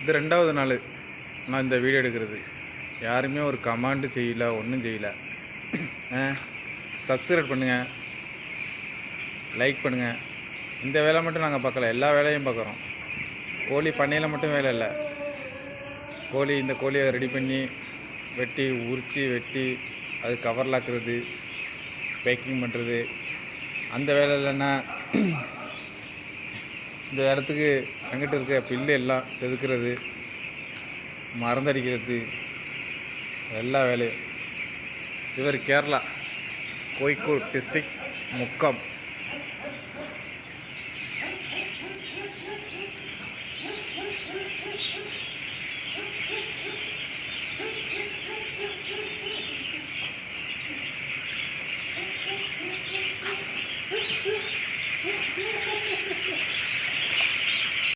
இது 2வது நாள் நான் இந்த வீடியோ எடுக்கிறது. யாருமே ஒரு கமெண்ட் செய்யல, ஒன்றும் செய்யலை. சப்ஸ்கிரைப் பண்ணுங்கள், லைக் பண்ணுங்கள். இந்த வேலை மட்டும் நாங்கள் பார்க்கல, எல்லா வேலையும் பார்க்குறோம். கோழி பண்ணையில் மட்டும் வேலை இல்லை. இந்த கோழியை ரெடி பண்ணி வெட்டி உரித்து வெட்டி அது கவர்லாக்குறது, பேக்கிங் பண்ணுறது, அந்த வேலை இல்லைன்னா இந்த இடத்துக்கு அங்கிட்டு இருக்க பில்லு எல்லாம் செதுக்கிறது, மருந்தடிக்கிறது, எல்லா வேலையும். இவர் கேரளா, கோழிக்கோட் டிஸ்ட்ரிக்ட், முக்கம்.